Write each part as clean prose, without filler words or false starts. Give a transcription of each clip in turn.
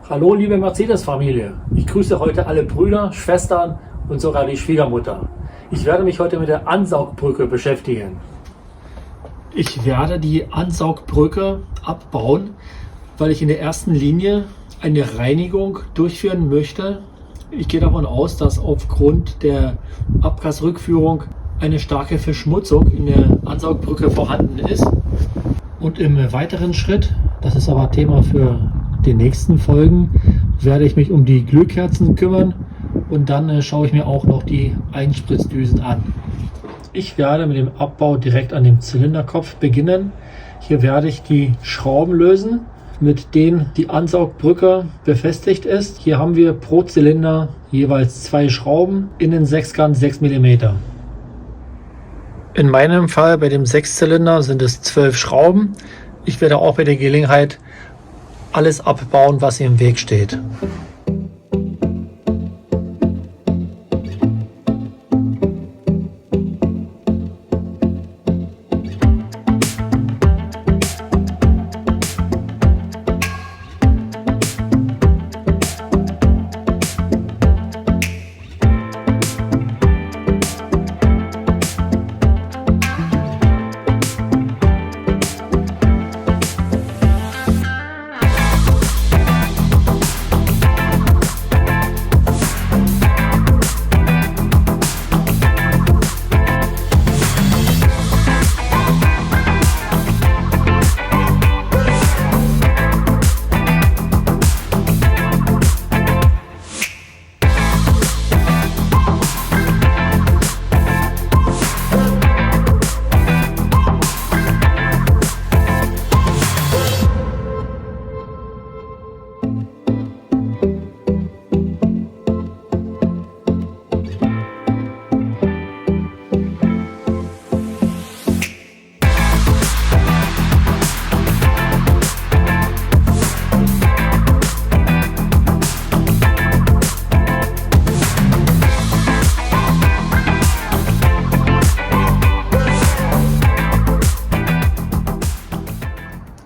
Hallo liebe Mercedes-Familie, ich grüße heute alle Brüder, Schwestern und sogar die Schwiegermutter. Ich werde mich heute mit der Ansaugbrücke beschäftigen. Ich werde die Ansaugbrücke abbauen, weil ich in der ersten Linie eine Reinigung durchführen möchte. Ich gehe davon aus, dass aufgrund der Abgasrückführung eine starke Verschmutzung in der Ansaugbrücke vorhanden ist. Und im weiteren Schritt, das ist aber Thema für die nächsten Folgen, werde ich mich um die Glühkerzen kümmern und dann schaue ich mir auch noch die Einspritzdüsen an. Ich werde mit dem Abbau direkt an dem Zylinderkopf beginnen. Hier werde ich die Schrauben lösen, mit denen die Ansaugbrücke befestigt ist. Hier haben wir pro Zylinder jeweils 2 Schrauben, innen sechskant 6 mm. In meinem Fall bei dem 6-Zylinder sind es 12 Schrauben. Ich werde auch bei der Gelegenheit alles abbauen, was im Weg steht.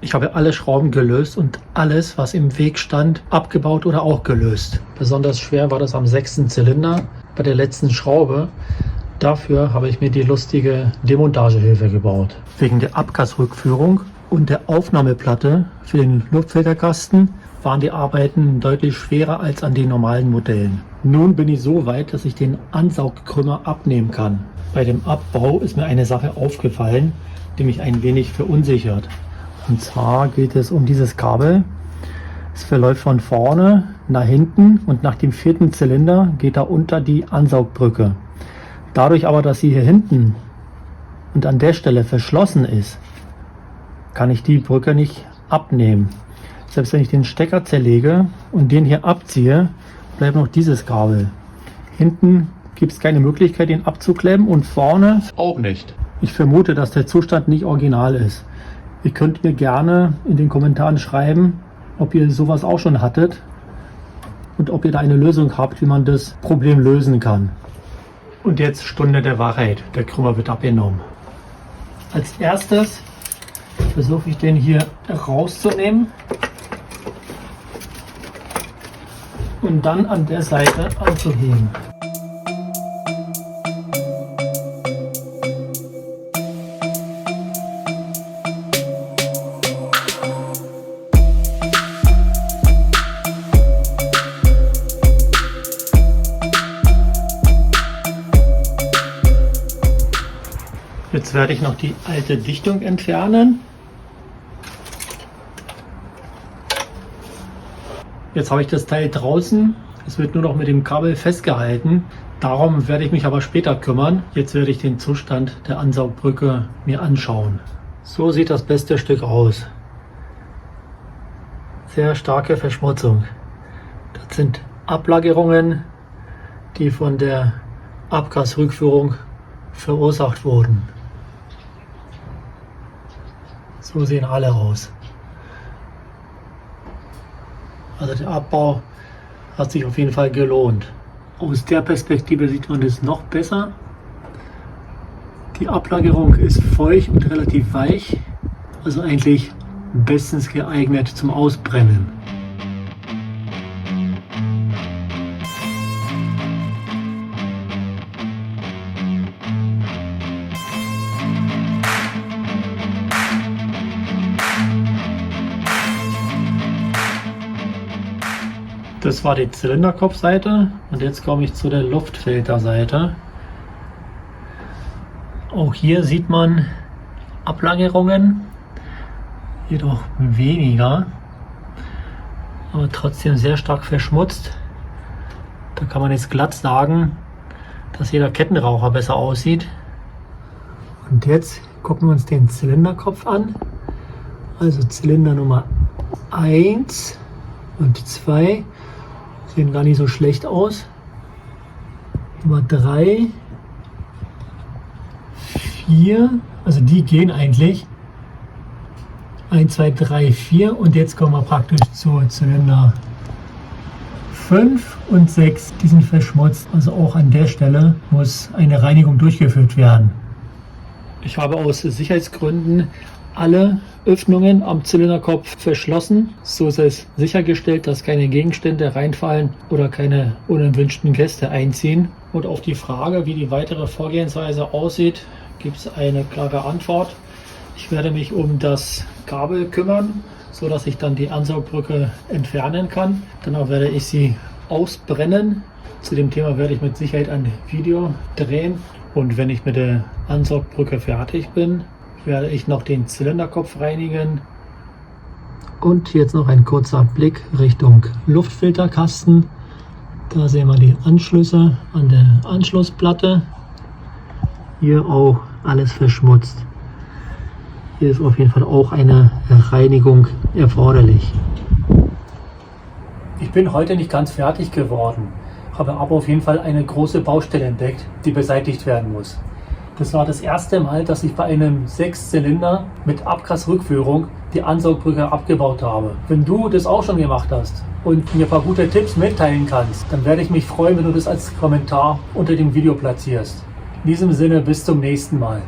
Ich habe alle Schrauben gelöst und alles, was im Weg stand, abgebaut oder auch gelöst. Besonders schwer war das am 6. Zylinder bei der letzten Schraube. Dafür habe ich mir die lustige Demontagehilfe gebaut. Wegen der Abgasrückführung und der Aufnahmeplatte für den Luftfilterkasten waren die Arbeiten deutlich schwerer als an den normalen Modellen. Nun bin ich so weit, dass ich den Ansaugkrümmer abnehmen kann. Bei dem Abbau ist mir eine Sache aufgefallen, die mich ein wenig verunsichert. Und zwar geht es um dieses Kabel. Es verläuft von vorne nach hinten und nach dem 4. Zylinder geht er unter die Ansaugbrücke. Dadurch aber, dass sie hier hinten und an der Stelle verschlossen ist, kann ich die Brücke nicht abnehmen. Selbst wenn ich den Stecker zerlege und den hier abziehe, bleibt noch dieses Kabel. Hinten gibt es keine Möglichkeit, den abzuklemmen und vorne auch nicht. Ich vermute, dass der Zustand nicht original ist. Ihr könnt mir gerne in den Kommentaren schreiben, ob ihr sowas auch schon hattet und ob ihr da eine Lösung habt, wie man das Problem lösen kann. Und jetzt Stunde der Wahrheit. Der Krümmer wird abgenommen. Als erstes versuche ich den hier rauszunehmen und dann an der Seite anzuheben. Jetzt werde ich noch die alte Dichtung entfernen. Jetzt habe ich das Teil draußen. Es wird nur noch mit dem Kabel festgehalten. Darum werde ich mich aber später kümmern. Jetzt werde ich den Zustand der Ansaugbrücke mir anschauen. So sieht das beste Stück aus. Sehr starke Verschmutzung. Das sind Ablagerungen, die von der Abgasrückführung verursacht wurden. So sehen alle aus. Also der Abbau hat sich auf jeden Fall gelohnt. Aus der Perspektive sieht man es noch besser. Die Ablagerung ist feucht und relativ weich, also eigentlich bestens geeignet zum Ausbrennen. Das war die Zylinderkopfseite und jetzt komme ich zu der Luftfilterseite. Auch hier sieht man Ablagerungen, jedoch weniger, aber trotzdem sehr stark verschmutzt. Da kann man jetzt glatt sagen, dass jeder Kettenraucher besser aussieht. Und jetzt gucken wir uns den Zylinderkopf an. Also Zylinder Nummer 1 und 2 sehen gar nicht so schlecht aus. Nummer 3, 4, also die gehen eigentlich. 1, 2, 3, 4 und jetzt kommen wir praktisch zu Zylinder 5 und 6. Die sind verschmutzt. Also auch an der Stelle muss eine Reinigung durchgeführt werden. Ich habe aus Sicherheitsgründen alle Öffnungen am Zylinderkopf verschlossen. So ist es sichergestellt, dass keine Gegenstände reinfallen oder keine unerwünschten Gäste einziehen. Und auf die Frage, wie die weitere Vorgehensweise aussieht, gibt es eine klare Antwort. Ich werde mich um das Kabel kümmern, so dass ich dann die Ansaugbrücke entfernen kann. Danach werde ich sie ausbrennen. Zu dem Thema werde ich mit Sicherheit ein Video drehen. Und wenn ich mit der Ansaugbrücke fertig bin, werde ich noch den Zylinderkopf reinigen. Und jetzt noch ein kurzer Blick Richtung Luftfilterkasten. Da sehen wir die Anschlüsse an der Anschlussplatte. Hier auch alles verschmutzt. Hier ist auf jeden Fall auch eine Reinigung erforderlich. Ich bin heute nicht ganz fertig geworden, habe aber auf jeden Fall eine große Baustelle entdeckt, die beseitigt werden muss. Das war das erste Mal, dass ich bei einem 6-Zylinder mit Abgasrückführung die Ansaugbrücke abgebaut habe. Wenn du das auch schon gemacht hast und mir ein paar gute Tipps mitteilen kannst, dann werde ich mich freuen, wenn du das als Kommentar unter dem Video platzierst. In diesem Sinne, bis zum nächsten Mal.